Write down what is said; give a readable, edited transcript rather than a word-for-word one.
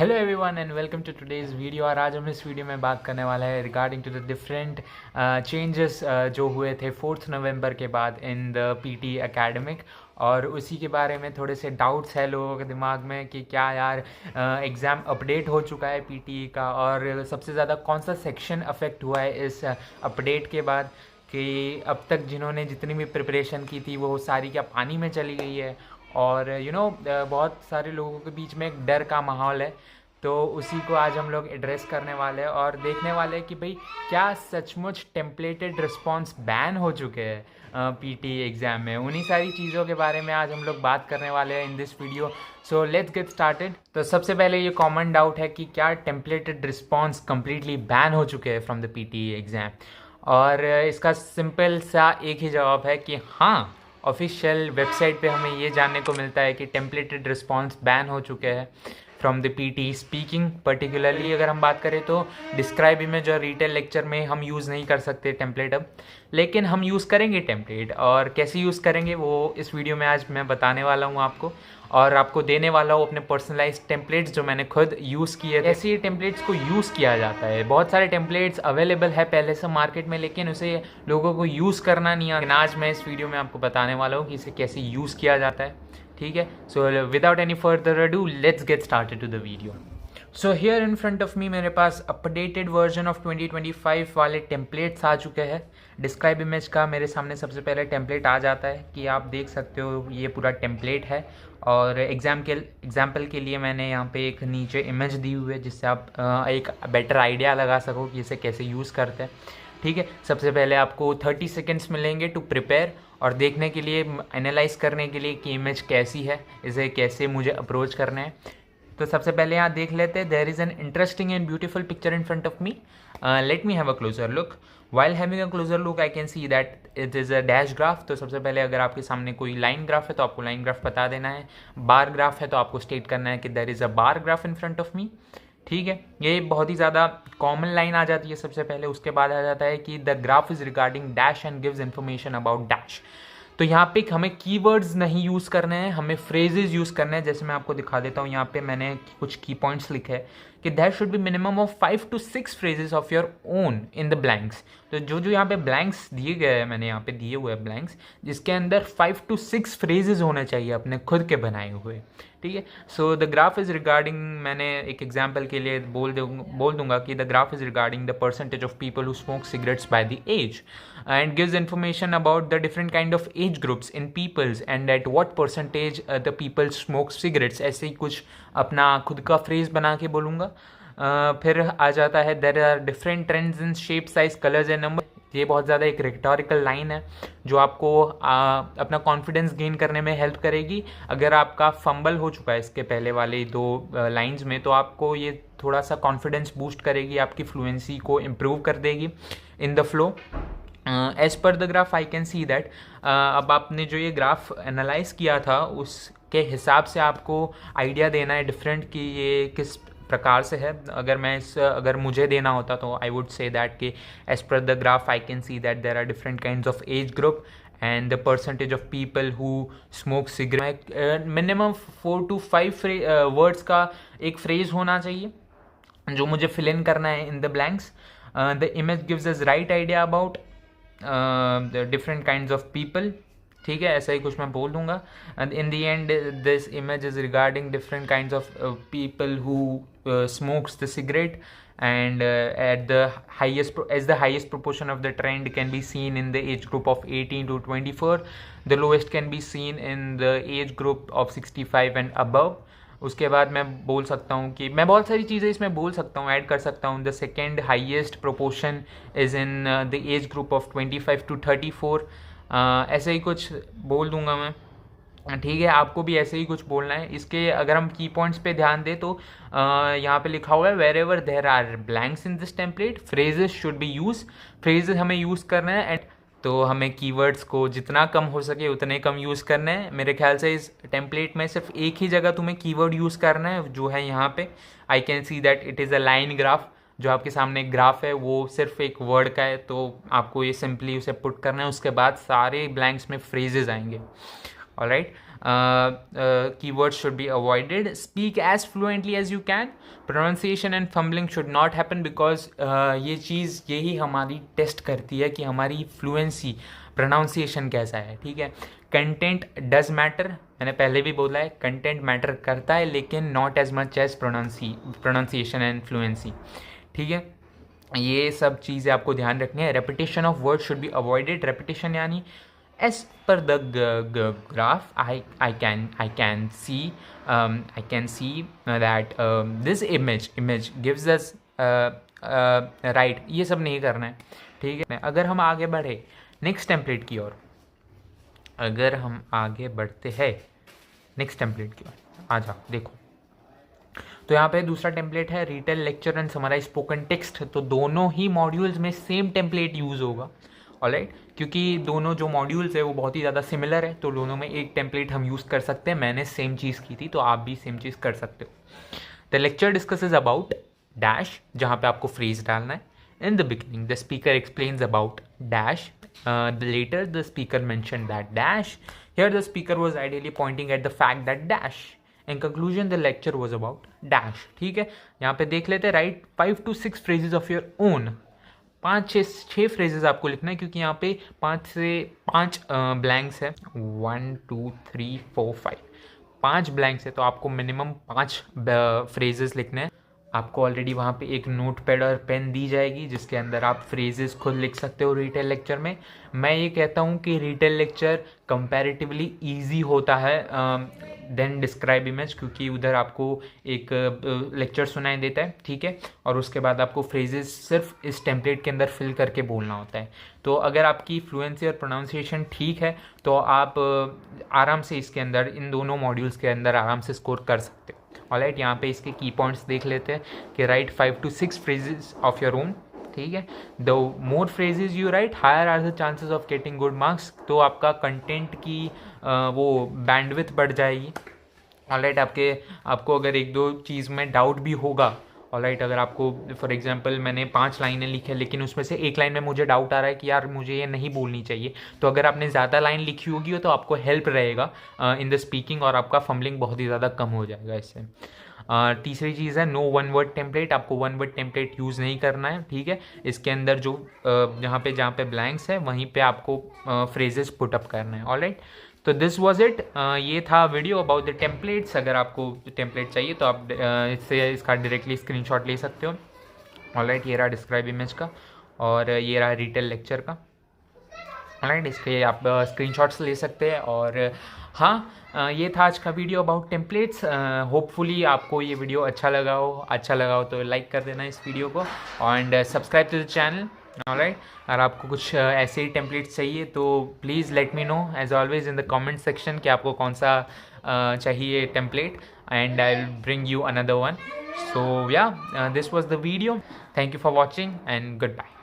Hello everyone and welcome to today's video. और आज हम इस वीडियो में बात करने वाला है regarding to the different changes जो हुए थे 4th नवंबर के बाद इन द पीटी एकेडमिक। और उसी के बारे में थोड़े से डाउट्स है लोगों के दिमाग में कि क्या यार एग्ज़ाम अपडेट हो चुका है पीटी का, और सबसे ज़्यादा कौन सा सेक्शन अफेक्ट हुआ है इस अपडेट के बाद, कि अब तक जिन्होंने जितनी भी प्रिपरेशन की थी वो सारी क्या पानी में चली गई है। और बहुत सारे लोगों के बीच में एक डर का माहौल है। तो उसी को आज हम लोग एड्रेस करने वाले हैं और देखने वाले हैं कि भाई क्या सचमुच टेम्पलेटेड रिस्पॉन्स बैन हो चुके हैं पीटी एग्ज़ाम में। उन्हीं सारी चीज़ों के बारे में आज हम लोग बात करने वाले हैं in this video. So let's get started. तो सबसे पहले ये कॉमन डाउट है कि क्या टेम्पलेटेड रिस्पॉन्स कम्प्लीटली बैन हो चुके हैं फ्रॉम द पीटी एग्ज़ाम। और इसका सिंपल सा एक ही जवाब है कि हाँ, ऑफिशियल वेबसाइट पे हमें ये जानने को मिलता है कि टेम्पलेटेड रिस्पॉन्स बैन हो चुके हैं from the PT speaking. Particularly अगर हम बात करें तो डिस्क्राइब इमेज और रिटेल लेक्चर में हम यूज़ नहीं कर सकते टेम्पलेट अब, लेकिन हम यूज़ करेंगे टेम्पलेट। और कैसे यूज़ करेंगे वो इस वीडियो में आज मैं बताने वाला हूँ आपको, और आपको देने वाला हूँ अपने पर्सनलाइज्ड टेम्पलेट्स जो मैंने खुद यूज़ किए थे। ऐसे ही टेम्पलेट्स को यूज़ किया जाता है। बहुत सारे टेम्पलेट्स अवेलेबल है पहले से मार्केट में, लेकिन उसे लोगों को यूज़ करना नहीं आता। आज मैं इस वीडियो में आपको बताने वाला हूँ कि इसे कैसे यूज़ किया जाता है। ठीक है, so without any further ado let's get started to the video. So here in front of me मेरे पास अपडेटेड वर्जन ऑफ 2025 वाले टेम्पलेट्स आ चुके हैं। डिस्क्राइब इमेज का मेरे सामने सबसे पहले टेम्पलेट आ जाता है कि आप देख सकते हो ये पूरा टेम्पलेट है। और एग्जाम्पल के लिए मैंने यहाँ पे एक नीचे इमेज दी हुई है जिससे आप एक बेटर आइडिया लगा सको कि इसे कैसे यूज़ करते हैं। ठीक है, सबसे पहले आपको 30 सेकेंड्स मिलेंगे टू प्रिपेयर और देखने के लिए, एनालाइज करने के लिए कि इमेज कैसी है, इसे कैसे मुझे अप्रोच करना है। तो सबसे पहले यहाँ देख लेते हैं। There is an interesting and beautiful picture in front of me. Let me have a closer look. While having a closer look I can see that it is a dash graph. तो सबसे पहले अगर आपके सामने कोई line graph है तो आपको लाइन ग्राफ बता देना है। बार ग्राफ है तो आपको स्टेट करना है कि there is a bar graph in front of me. ठीक है, ये बहुत ही ज़्यादा कॉमन लाइन आ जाती है सबसे पहले। उसके बाद आ जाता है कि the graph is regarding dash and gives information about dash. तो यहाँ पे हमें कीवर्ड्स नहीं यूज़ करने हैं, हमें फ्रेजेस यूज़ करने हैं। जैसे मैं आपको दिखा देता हूँ, यहाँ पे मैंने कुछ की पॉइंट्स लिखे हैं कि there should be minimum of 5 to 6 phrases of your own in the blanks. तो जो जो यहाँ पे ब्लैंक्स दिए गए हैं, मैंने यहाँ पे दिए हुए हैं ब्लैंक्स, जिसके अंदर 5 to 6 फ्रेजेस होने चाहिए अपने खुद के बनाए हुए। ठीक है, so the graph is regarding, मैंने एक एग्जाम्पल के लिए बोल दूंगा कि the graph is regarding the percentage of people who smoke cigarettes by the age and gives information about the different kind of age groups in peoples and at what percentage the people smoke cigarettes। ऐसे ही कुछ अपना खुद का phrase बना के बोलूँगा। फिर आ जाता है there are different trends in shape size colours and number. ये बहुत ज़्यादा एक रिटोरिकल लाइन है जो आपको अपना कॉन्फिडेंस गेन करने में हेल्प करेगी। अगर आपका फंबल हो चुका है इसके पहले वाले दो लाइंस में, तो आपको ये थोड़ा सा कॉन्फिडेंस बूस्ट करेगी, आपकी फ्लुएंसी को इम्प्रूव कर देगी in the flow. As per the graph I can see that, अब आपने जो ये ग्राफ एनालाइज किया था उसके हिसाब से आपको आइडिया देना है डिफरेंट कि ये किस प्रकार से है। अगर मुझे देना होता तो आई वुड से दैट कि as per the graph I can see that there are different kinds of age group and the percentage of people who smoke cigarette. Minimum 4 to 5 words का एक फ्रेज होना चाहिए जो मुझे fill in करना है in the blanks. The image gives us right idea about the different kinds of people। ठीक है, ऐसा ही कुछ मैं बोल दूंगा। And in the end this image is regarding different kinds of people who smokes the cigarette and at the highest proportion of the trend can be seen in the age group of 18 to 24। the lowest can be seen in the age group of 65 and above। उसके बाद मैं बोल सकता हूँ कि मैं बहुत सारी चीज़ें इसमें बोल सकता हूँ, ऐड कर सकता हूँ। The second highest proportion is in the age group of 25 to 34। ऐसे ही कुछ बोल दूंगा मैं। ठीक है, आपको भी ऐसे ही कुछ बोलना है। इसके अगर हम की पॉइंट्स पे ध्यान दें तो यहाँ पे लिखा हुआ है wherever there are blanks in this template phrases should be use. Phrases हमें यूज़ करना है, एंड तो हमें कीवर्ड्स को जितना कम हो सके उतने कम यूज़ करना है। मेरे ख्याल से इस टेम्पलेट में सिर्फ एक ही जगह तुम्हें कीवर्ड यूज़ करना है, जो है यहाँ पे। आई can see that it is a line graph. जो आपके सामने एक ग्राफ है वो सिर्फ एक वर्ड का है, तो आपको ये सिंपली उसे पुट करना है। उसके बाद सारे ब्लैंक्स में फ्रेजेस आएंगे। Alright, keywords should be avoided. Speak as fluently as you can. Pronunciation and fumbling should not happen because ये चीज़ यही हमारी टेस्ट करती है कि हमारी फ्लुएंसी प्रोनाउंसिएशन कैसा है, ठीक है. कंटेंट डज मैटर, मैंने पहले भी बोला है, कंटेंट मैटर करता है लेकिन not as much as pronunciation and fluency, ठीक है. ये सब चीज़ें आपको ध्यान रखनी है. Repetition of word should be avoided. Repetition यानी as per the graph I can see that this image gives us right. ये सब नहीं करना है, ठीक है. अगर हम आगे बढ़े नेक्स्ट टेम्पलेट की ओर, अगर हम आगे बढ़ते हैं नेक्स्ट टेम्पलेट की ओर, आ जाओ देखो. तो यहाँ पे दूसरा टेम्पलेट है retell lecture and summarise spoken text. तो दोनों ही मॉड्यूल्स में सेम टेम्पलेट यूज़ होगा, ऑलराइट, क्योंकि दोनों जो मॉड्यूल्स है वो बहुत ही ज़्यादा सिमिलर है. तो दोनों में एक टेम्पलेट हम यूज़ कर सकते हैं. मैंने सेम चीज़ की थी तो आप भी सेम चीज़ कर सकते हो. The lecture discusses about dash, जहाँ पे आपको फ्रेज डालना है. In the beginning the speaker explains about dash. Later the speaker mention that dash. Here the speaker was ideally pointing at the fact that dash. In conclusion the lecture was about dash, ठीक है. यहाँ पे देख लेते हैं. Write 5 to 6 phrases of your own. 5-6 phrases आपको लिखना है क्योंकि यहाँ पे 5 से 5 ब्लैंक्स है. 1 2 3 4 5 ब्लैंक्स है. तो आपको मिनिमम 5 फ्रेजेस लिखने हैं. आपको ऑलरेडी वहाँ पे एक नोट पैड और पेन दी जाएगी जिसके अंदर आप फ्रेजेस खुद लिख सकते हो रिटेल लेक्चर में. मैं ये कहता हूँ कि रिटेल लेक्चर कंपैरेटिवली इजी होता है देन डिस्क्राइब इमेज, क्योंकि उधर आपको एक लेक्चर सुनाई देता है, ठीक है, और उसके बाद आपको फ्रेजेस सिर्फ इस टेम्पलेट के अंदर फिल करके बोलना होता है. तो अगर आपकी फ्लुएंसी और प्रोनाउंसिएशन ठीक है तो आप आराम से इसके अंदर इन दोनों मॉड्यूल्स के अंदर आराम से स्कोर कर सकते हो. ऑलराइट, यहाँ पे इसके की पॉइंट्स देख लेते हैं कि write 5 to 6 phrases of your own, ठीक है. The more phrases you write higher are the chances of getting good marks. तो आपका कंटेंट की वो बैंडविड्थ बढ़ जाएगी. ऑलराइट, आपको अगर एक दो चीज़ में डाउट भी होगा, ऑलराइट, अगर आपको फॉर एग्जांपल मैंने 5 लाइनें लिखी है लेकिन उसमें से एक लाइन में मुझे डाउट आ रहा है कि यार मुझे ये नहीं बोलनी चाहिए, तो अगर आपने ज़्यादा लाइन लिखी होगी तो आपको हेल्प रहेगा इन द स्पीकिंग और आपका फंबलिंग बहुत ही ज़्यादा कम हो जाएगा इससे. तीसरी चीज़ है नो वन वर्ड टेम्पलेट. आपको वन वर्ड टेम्पलेट यूज़ नहीं करना है, ठीक है. इसके अंदर जो जहाँ पे ब्लैंक्स है वहीं पे आपको फ्रेजेस पुटअप करना है. ऑलराइट, तो दिस वॉज इट. ये था वीडियो अबाउट द टेम्पलेट्स. अगर आपको टेम्पलेट चाहिए तो आप इसका डायरेक्टली स्क्रीनशॉट ले सकते हो. ऑलराइट, ये रहा डिस्क्राइब इमेज का और ये रहा रिटेल लेक्चर का. ऑलराइट, इसके आप स्क्रीनशॉट्स ले सकते हैं. और हाँ, ये था आज का वीडियो अबाउट टेम्पलेट्स. होपफुली आपको ये वीडियो अच्छा लगा हो तो लाइक कर देना इस वीडियो को and subscribe to the channel. Alright, अगर आपको कुछ ऐसे ही टेम्पलेट्स चाहिए तो please let me know as always in the comment section कि आपको कौन सा चाहिए template and I will bring you another one. So ya, this was the video. Thank you for watching and good bye.